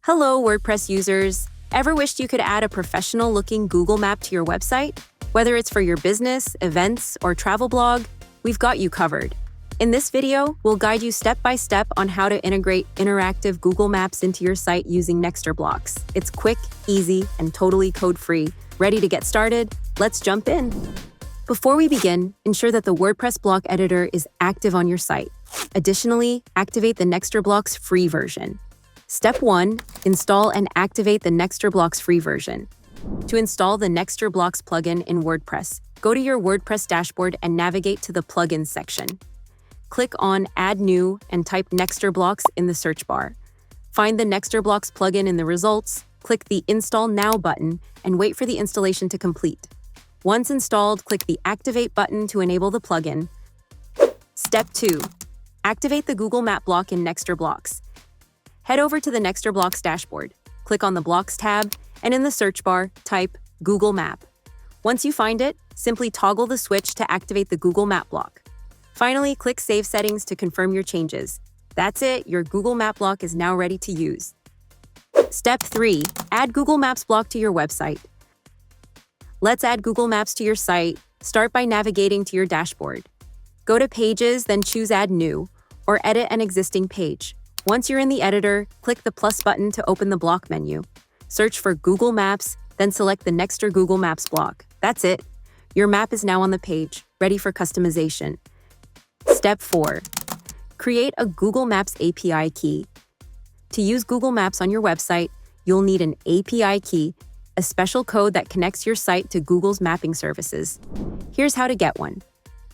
Hello, WordPress users. Ever wished you could add a professional-looking Google map to your website? Whether it's for your business, events, or travel blog, we've got you covered. In this video, we'll guide you step-by-step on how to integrate interactive Google Maps into your site using Nextr blocks. It's quick, easy, and totally code-free. Ready to get started? Let's jump in. Before we begin, ensure that the WordPress block editor is active on your site. Additionally, activate the Nextr blocks free version. Step 1. Install and activate the Nextr blocks free version. To install the Nextr blocks plugin in WordPress, go to your WordPress dashboard and navigate to the Plugins section. Click on Add New and type Nextr blocks in the search bar. Find the Nextr blocks plugin in the results, click the Install Now button, and wait for the installation to complete. Once installed, click the Activate button to enable the plugin. Step 2. Activate the Google Map block in Nextr blocks. Head over to the Nextr blocks dashboard, click on the Blocks tab, and in the search bar, type Google Map. Once you find it, simply toggle the switch to activate the Google Map block. Finally, click Save Settings to confirm your changes. That's it, your Google Map block is now ready to use. Step 3. Add Google Maps block to your website. Let's add Google Maps to your site. Start by navigating to your dashboard. Go to Pages, then choose Add New, or edit an existing page. Once you're in the editor, click the plus button to open the block menu. Search for Google Maps, then select the Nextr Google Maps block. That's it. Your map is now on the page, ready for customization. Step 4. Create a Google Maps API key. To use Google Maps on your website, you'll need an API key, a special code that connects your site to Google's mapping services. Here's how to get one.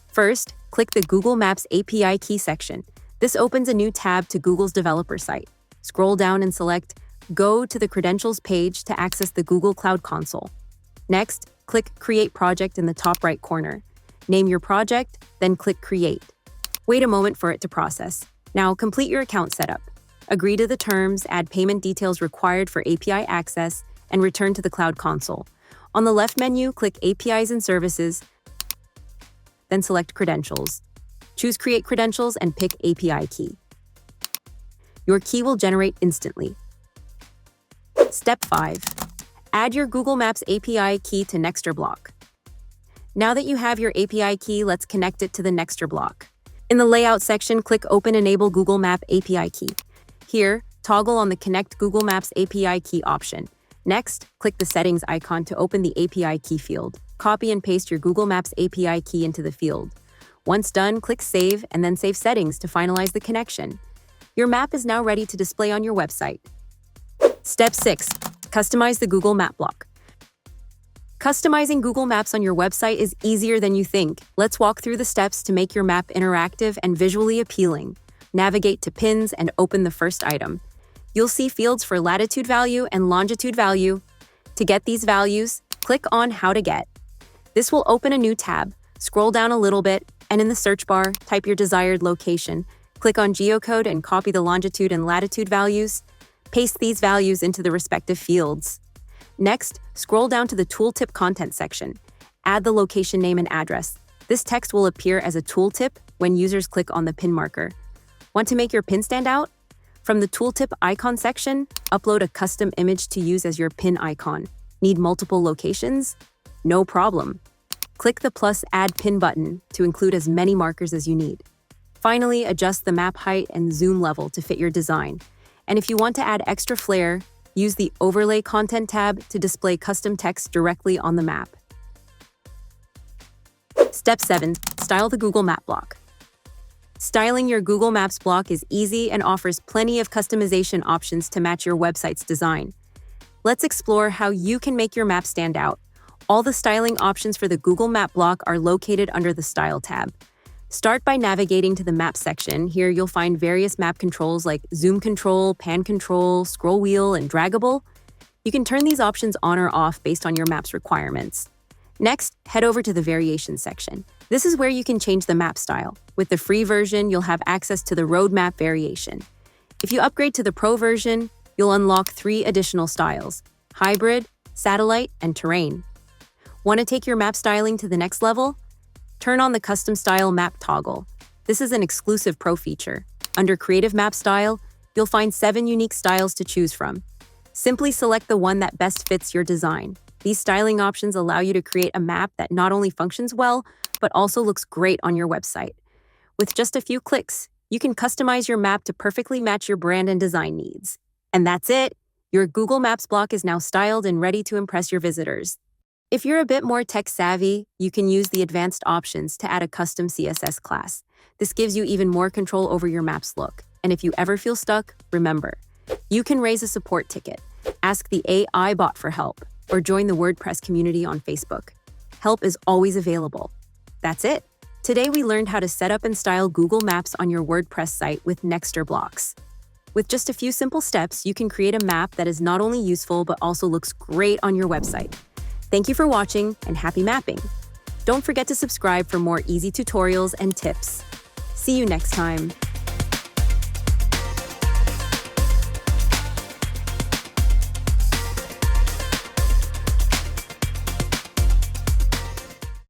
First, click the Google Maps API key section. This opens a new tab to Google's developer site. Scroll down and select Go to the Credentials page to access the Google Cloud Console. Next, click Create Project in the top right corner. Name your project, then click Create. Wait a moment for it to process. Now complete your account setup. Agree to the terms, add payment details required for API access, and return to the Cloud Console. On the left menu, click APIs and Services, then select Credentials. Choose Create Credentials and pick API Key. Your key will generate instantly. Step 5. Add your Google Maps API key to Nextr block. Now that you have your API key, let's connect it to the Nextr block. In the Layout section, click Open Enable Google Map API Key. Here, toggle on the Connect Google Maps API Key option. Next, click the Settings icon to open the API Key field. Copy and paste your Google Maps API key into the field. Once done, click Save and then Save Settings to finalize the connection. Your map is now ready to display on your website. Step 6. Customize the Google Map block. Customizing Google Maps on your website is easier than you think. Let's walk through the steps to make your map interactive and visually appealing. Navigate to Pins and open the first item. You'll see fields for latitude value and longitude value. To get these values, click on How to Get. This will open a new tab. Scroll down a little bit, and in the search bar, type your desired location. Click on Geocode and copy the longitude and latitude values. Paste these values into the respective fields. Next, scroll down to the Tooltip content section. Add the location name and address. This text will appear as a tooltip when users click on the pin marker. Want to make your pin stand out? From the Tooltip icon section, upload a custom image to use as your pin icon. Need multiple locations? No problem. Click the plus Add Pin button to include as many markers as you need. Finally, adjust the map height and zoom level to fit your design. And if you want to add extra flair, use the Overlay Content tab to display custom text directly on the map. Step 7. Style the Google Map block. Styling your Google Maps block is easy and offers plenty of customization options to match your website's design. Let's explore how you can make your map stand out. All the styling options for the Google Map block are located under the Style tab. Start by navigating to the Map section. Here you'll find various map controls like Zoom Control, Pan Control, Scroll Wheel, and Draggable. You can turn these options on or off based on your map's requirements. Next, head over to the Variations section. This is where you can change the map style. With the free version, you'll have access to the roadmap variation. If you upgrade to the Pro version, you'll unlock 3 additional styles: Hybrid, Satellite, and Terrain. Want to take your map styling to the next level? Turn on the Custom Style Map toggle. This is an exclusive Pro feature. Under Creative Map Style, you'll find 7 unique styles to choose from. Simply select the one that best fits your design. These styling options allow you to create a map that not only functions well, but also looks great on your website. With just a few clicks, you can customize your map to perfectly match your brand and design needs. And that's it! Your Google Maps block is now styled and ready to impress your visitors. If you're a bit more tech-savvy, you can use the advanced options to add a custom CSS class. This gives you even more control over your map's look. And if you ever feel stuck, remember, you can raise a support ticket, ask the AI bot for help, or join the WordPress community on Facebook. Help is always available. That's it. Today we learned how to set up and style Google Maps on your WordPress site with Nexter blocks. With just a few simple steps, you can create a map that is not only useful but also looks great on your website. Thank you for watching and happy mapping. Don't forget to subscribe for more easy tutorials and tips. See you next time.